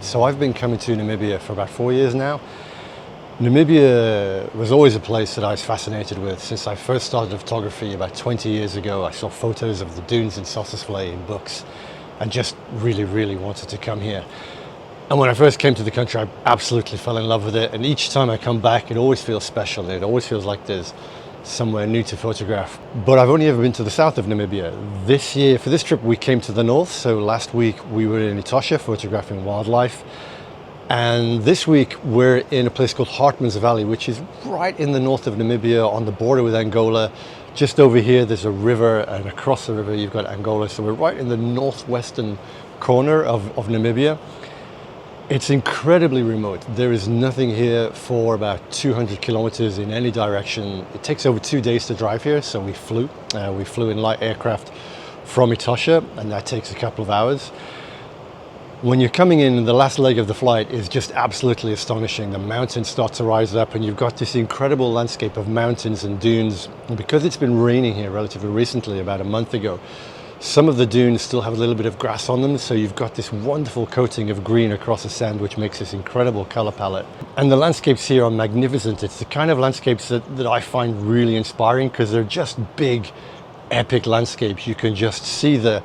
So I've been coming to Namibia for about 4 years now. Namibia was always a place that I was fascinated with. Since I first started photography about 20 years ago, I saw photos of the dunes in Sossusvlei in books and just really wanted to come here. And when I first came to the country, I absolutely fell in love with it. And each time I come back, it always feels special. It always feels like there's somewhere new to photograph. But I've only ever been to the south of Namibia. This year, for this trip, we came to the north. So last week we were in Etosha photographing wildlife. And this week we're in a place called Hartmann's Valley, which is right in the north of Namibia on the border with Angola. Just over here, there's a river, and across the river, you've got Angola. So we're right in the northwestern corner of Namibia. It's incredibly remote. There is nothing here for about 200 kilometers in any direction. It takes over 2 days to drive here, so we flew. We flew in light aircraft from Etosha, and that takes a couple of hours. When you're coming in, the last leg of the flight is just absolutely astonishing. The mountains start to rise up, and you've got this incredible landscape of mountains and dunes. And because it's been raining here relatively recently, about a month ago, some of the dunes still have a little bit of grass on them, so you've got this wonderful coating of green across the sand, which makes this incredible color palette. And the landscapes here are magnificent. It's the kind of landscapes that I find really inspiring, because they're just big, epic landscapes. You can just see the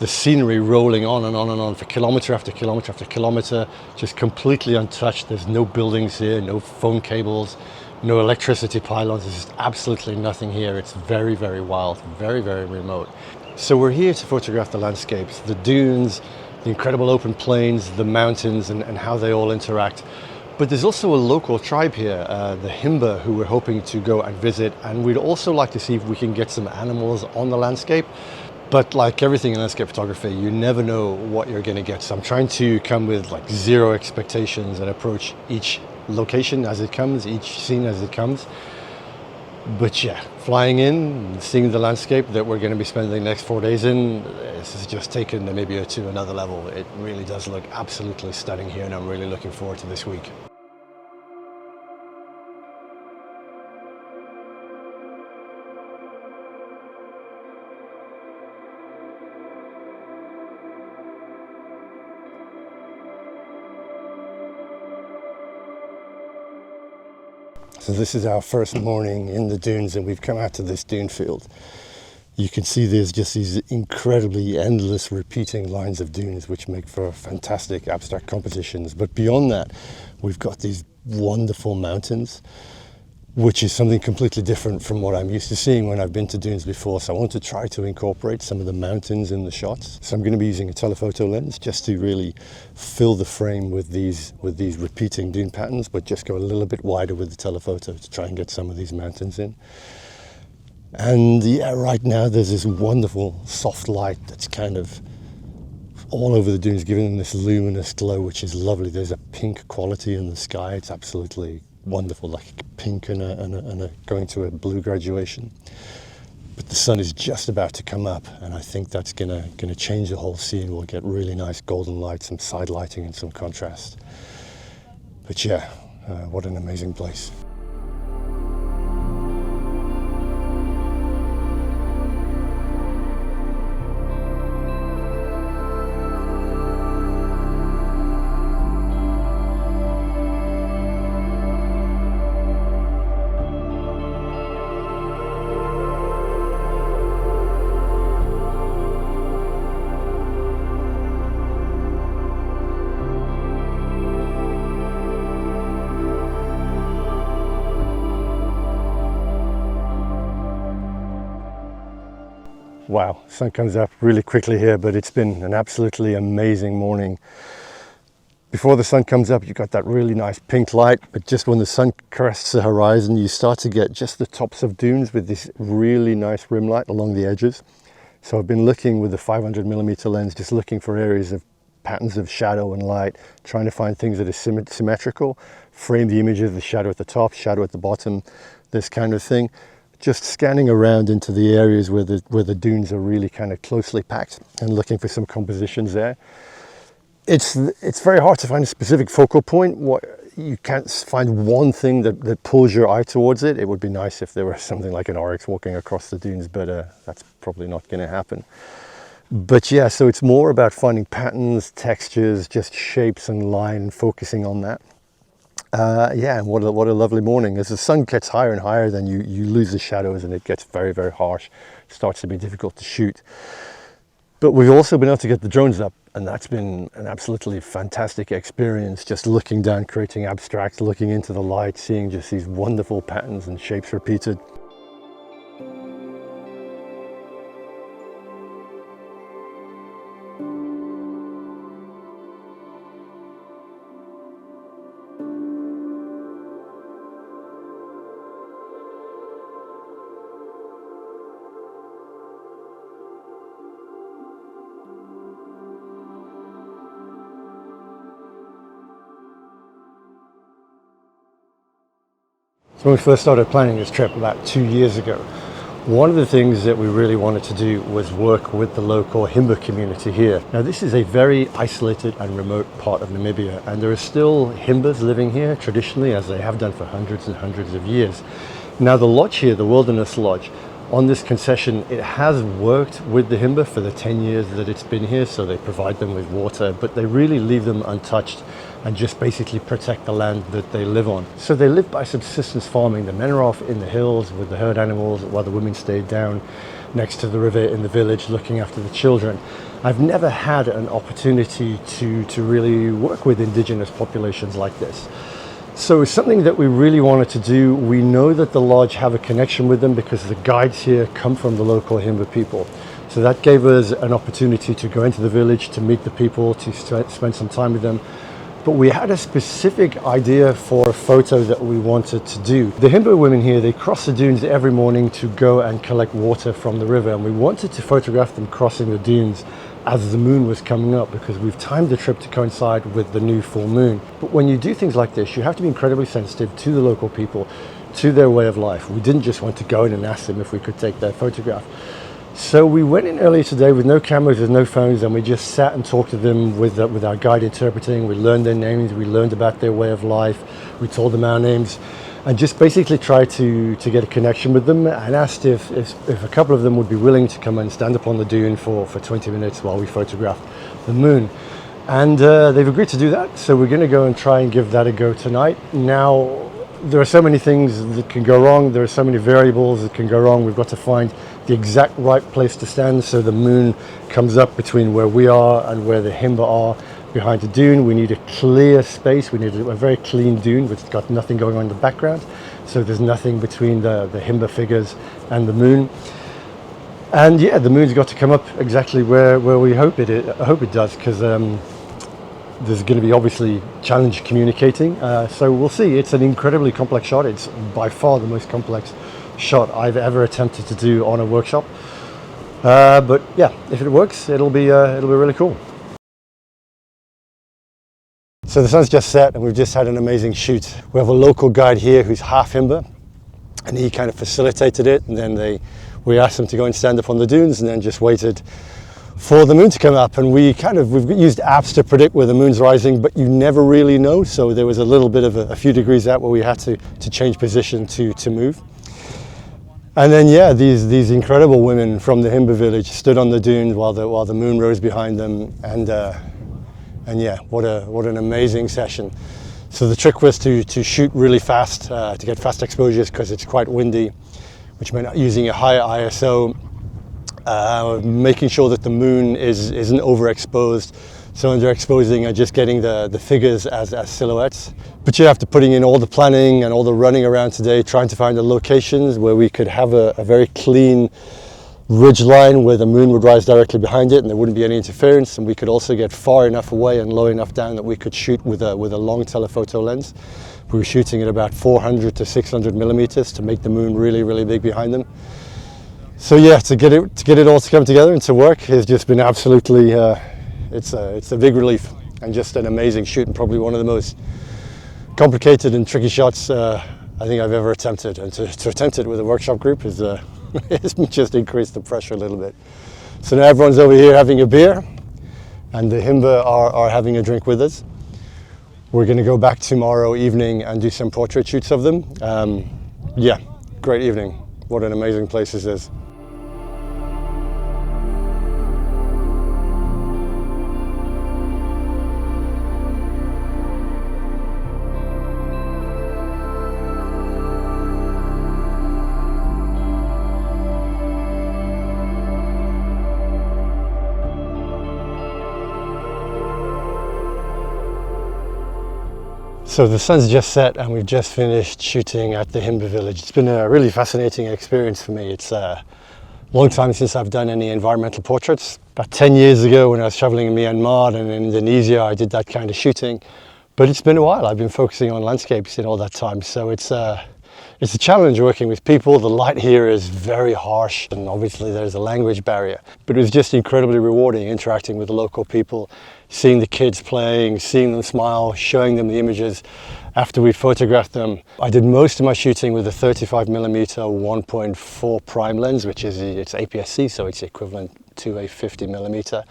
scenery rolling on and on and on for kilometer after kilometer after kilometer, just completely untouched. There's no buildings here, no phone cables, no electricity pylons. There's just absolutely nothing here. It's very wild, very remote. So we're here to photograph the landscapes, the dunes, the incredible open plains, the mountains, and how they all interact. But there's also a local tribe here, the Himba, who we're hoping to go and visit. And we'd also like to see if we can get some animals on the landscape. But like everything in landscape photography, you never know what you're going to get. So I'm trying to come with like zero expectations and approach each location as it comes, each scene as it comes. But yeah, flying in, seeing the landscape that we're going to be spending the next 4 days in, this has just taken Namibia to another level. It really does look absolutely stunning here, and I'm really looking forward to this week. So this is our first morning in the dunes, and we've come out to this dune field. You can see there's just these incredibly endless repeating lines of dunes, which make for fantastic abstract compositions. But beyond that, we've got these wonderful mountains, which is something completely different from what I'm used to seeing when I've been to dunes before. So I want to try to incorporate some of the mountains in the shots. So I'm going to be using a telephoto lens just to really fill the frame with these repeating dune patterns, but just go a little bit wider with the telephoto to try and get some of these mountains in. And yeah, right now there's this wonderful soft light that's kind of all over the dunes, giving them this luminous glow, which is lovely. There's a pink quality in the sky. It's absolutely wonderful, like pink and a going to a blue graduation. But the sun is just about to come up, and I think that's gonna change the whole scene. We'll get really nice golden light, some side lighting and some contrast. But yeah, what an amazing place. Wow, sun comes up really quickly here, but it's been an absolutely amazing morning. Before the sun comes up, you've got that really nice pink light, but just when the sun crests the horizon, you start to get just the tops of dunes with this really nice rim light along the edges. So I've been looking with the 500mm lens, just looking for areas of patterns of shadow and light, trying to find things that are symmetrical, frame the image of the shadow at the top, shadow at the bottom, this kind of thing. Just scanning around into the areas where the dunes are really kind of closely packed and looking for some compositions there. It's very hard to find a specific focal point. You can't find one thing that pulls your eye towards it. It would be nice if there was something like an oryx walking across the dunes, but that's probably not going to happen. But yeah, so it's more about finding patterns, textures, just shapes and line, focusing on that. Yeah, and what a lovely morning. As the sun gets higher and higher, then you lose the shadows and it gets very, very harsh. It starts to be difficult to shoot. But we've also been able to get the drones up, and that's been an absolutely fantastic experience, just looking down, creating abstracts, looking into the light, seeing just these wonderful patterns and shapes repeated. So when we first started planning this trip about 2 years ago, one of the things that we really wanted to do was work with the local Himba community here. Now this is a very isolated and remote part of Namibia, and there are still Himbas living here traditionally, as they have done for hundreds and hundreds of years. Now the lodge here, the Wilderness Lodge, on this concession, it has worked with the Himba for the 10 years that it's been here, so they provide them with water, but they really leave them untouched and just basically protect the land that they live on. So they live by subsistence farming. The men are off in the hills with the herd animals, while the women stayed down next to the river in the village looking after the children. I've never had an opportunity to really work with indigenous populations like this. So it's something that we really wanted to do. We know that the lodge have a connection with them because the guides here come from the local Himba people. So that gave us an opportunity to go into the village, to meet the people, to spend some time with them. But we had a specific idea for a photo that we wanted to do. The Himba women here, they cross the dunes every morning to go and collect water from the river, and we wanted to photograph them crossing the dunes as the moon was coming up, because we've timed the trip to coincide with the new full moon. But when you do things like this, you have to be incredibly sensitive to the local people, to their way of life. We didn't just want to go in and ask them if we could take their photograph. So we went in earlier today with no cameras, with no phones, and we just sat and talked to them with our guide interpreting. We learned their names, we learned about their way of life, we told them our names, and just basically tried to get a connection with them, and asked if a couple of them would be willing to come and stand up on the dune for 20 minutes while we photographed the moon. And they've agreed to do that, so we're going to go and try and give that a go tonight. Now, there are so many things that can go wrong. There are so many variables that can go wrong. We've got to find the exact right place to stand so the moon comes up between where we are and where the Himba are behind the dune. We need a clear space. We need a very clean dune which has got nothing going on in the background. So there's nothing between the Himba figures and the moon. And yeah, the moon's got to come up exactly where we hope it does, because there's going to be obviously challenge communicating, so we'll see. It's an incredibly complex shot. It's by far the most complex shot I've ever attempted to do on a workshop, but yeah, if it works, it'll be really cool. So the sun's just set and we've just had an amazing shoot. We have a local guide here who's half Himba, and he kind of facilitated it, and then we asked him to go and stand up on the dunes, and then just waited for the moon to come up. And we've used apps to predict where the moon's rising, but you never really know. So there was a little bit of a few degrees out where we had to change position to move. And then yeah, these incredible women from the Himba village stood on the dunes while the moon rose behind them, and yeah, what an amazing session. So the trick was to shoot really fast, to get fast exposures, because it's quite windy, which meant using a higher ISO. Making sure that the moon isn't overexposed, so underexposing and just getting the figures as silhouettes. But yeah, after putting in all the planning and all the running around today, trying to find the locations where we could have a very clean ridge line where the moon would rise directly behind it and there wouldn't be any interference, and we could also get far enough away and low enough down that we could shoot with a long telephoto lens. We were shooting at about 400 to 600 millimeters to make the moon really, really big behind them. So yeah, to get it all to come together and to work has just been absolutely, it's a big relief and just an amazing shoot, and probably one of the most complicated and tricky shots I think I've ever attempted. And to attempt it with a workshop group is it's just increased the pressure a little bit. So now everyone's over here having a beer, and the Himba are having a drink with us. We're going to go back tomorrow evening and do some portrait shoots of them. Yeah, great evening. What an amazing place this is. So the sun's just set and we've just finished shooting at the Himba village. It's been a really fascinating experience for me. It's a long time since I've done any environmental portraits. About 10 years ago when I was traveling in Myanmar and in Indonesia, I did that kind of shooting. But it's been a while. I've been focusing on landscapes in all that time. So it's a challenge working with people. The light here is very harsh and obviously there's a language barrier. But it was just incredibly rewarding interacting with the local people, seeing the kids playing, seeing them smile, showing them the images after we photographed them. I did most of my shooting with a 35mm 1.4 prime lens, which is it's APS-C, so it's equivalent to a 50mm.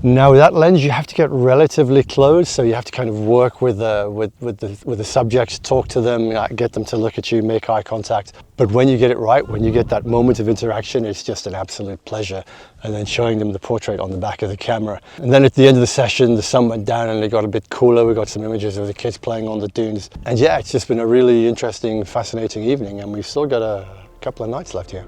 Now with that lens you have to get relatively close, so you have to kind of work with the subject, talk to them, get them to look at you, make eye contact. But when you get it right, when you get that moment of interaction, it's just an absolute pleasure. And then showing them the portrait on the back of the camera. And then at the end of the session, the sun went down and it got a bit cooler. We got some images of the kids playing on the dunes. And yeah, it's just been a really interesting, fascinating evening, and we've still got a couple of nights left here.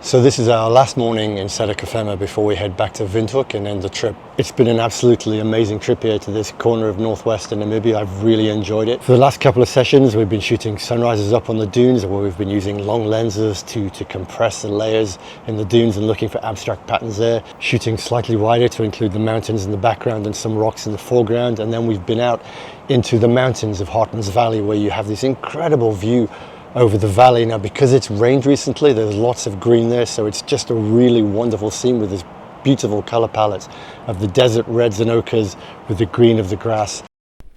So this is our last morning in Sedekafema before we head back to Windhoek and end the trip. It's been an absolutely amazing trip here to this corner of northwestern Namibia. I've really enjoyed it. For the last couple of sessions we've been shooting sunrises up on the dunes, where we've been using long lenses to compress the layers in the dunes and looking for abstract patterns there. Shooting slightly wider to include the mountains in the background and some rocks in the foreground. And then we've been out into the mountains of Hartmann's Valley, where you have this incredible view over the valley. Now because it's rained recently, there's lots of green there, so it's just a really wonderful scene with this beautiful color palette of the desert reds and ochres with the green of the grass.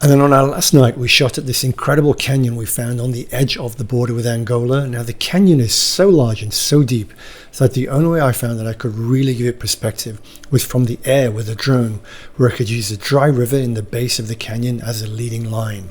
And then on our last night we shot at this incredible canyon we found on the edge of the border with Angola. Now the canyon is so large and so deep that the only way I found that I could really give it perspective was from the air with a drone, where I could use a dry river in the base of the canyon as a leading line.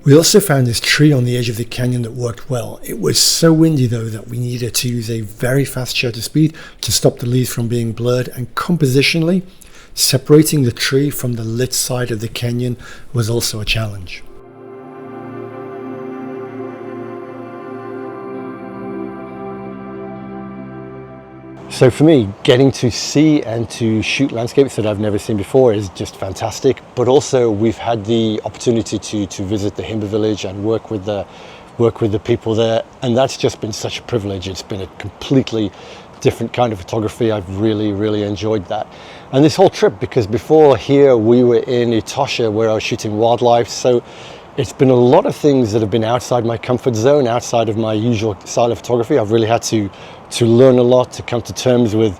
We also found this tree on the edge of the canyon that worked well. It was so windy though that we needed to use a very fast shutter speed to stop the leaves from being blurred, and compositionally, separating the tree from the lit side of the canyon was also a challenge. So for me, getting to see and to shoot landscapes that I've never seen before is just fantastic. But also we've had the opportunity to visit the Himba village and work with the people there, and that's just been such a privilege. It's been a completely different kind of photography. I've really enjoyed that. And this whole trip, because before here we were in Etosha where I was shooting wildlife, so it's been a lot of things that have been outside my comfort zone, outside of my usual style of photography. I've really had to learn a lot, to come to terms with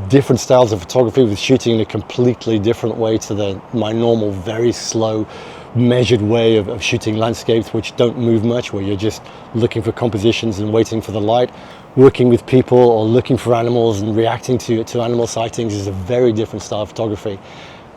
different styles of photography, with shooting in a completely different way to my normal, very slow, measured way of shooting landscapes which don't move much, where you're just looking for compositions and waiting for the light. Working with people or looking for animals and reacting to animal sightings is a very different style of photography,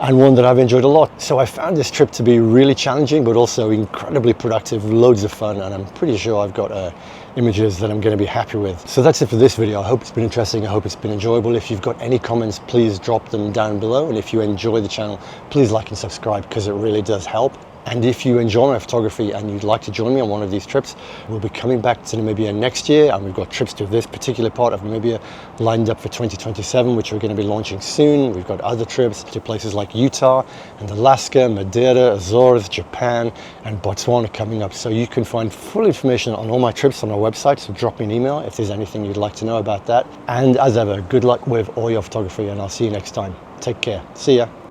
and one that I've enjoyed a lot. So I found this trip to be really challenging, but also incredibly productive, loads of fun, and I'm pretty sure I've got images that I'm going to be happy with. So that's it for this video. I hope it's been interesting. I hope it's been enjoyable. If you've got any comments, please drop them down below. And if you enjoy the channel, please like and subscribe, because it really does help. And if you enjoy my photography and you'd like to join me on one of these trips, we'll be coming back to Namibia next year, and we've got trips to this particular part of Namibia lined up for 2027, which we're going to be launching soon. We've got other trips to places like Utah and Alaska, Madeira, Azores, Japan, and Botswana coming up. So you can find full information on all my trips on our website, so drop me an email if there's anything you'd like to know about that. And as ever, good luck with all your photography, and I'll see you next time. Take care. See ya.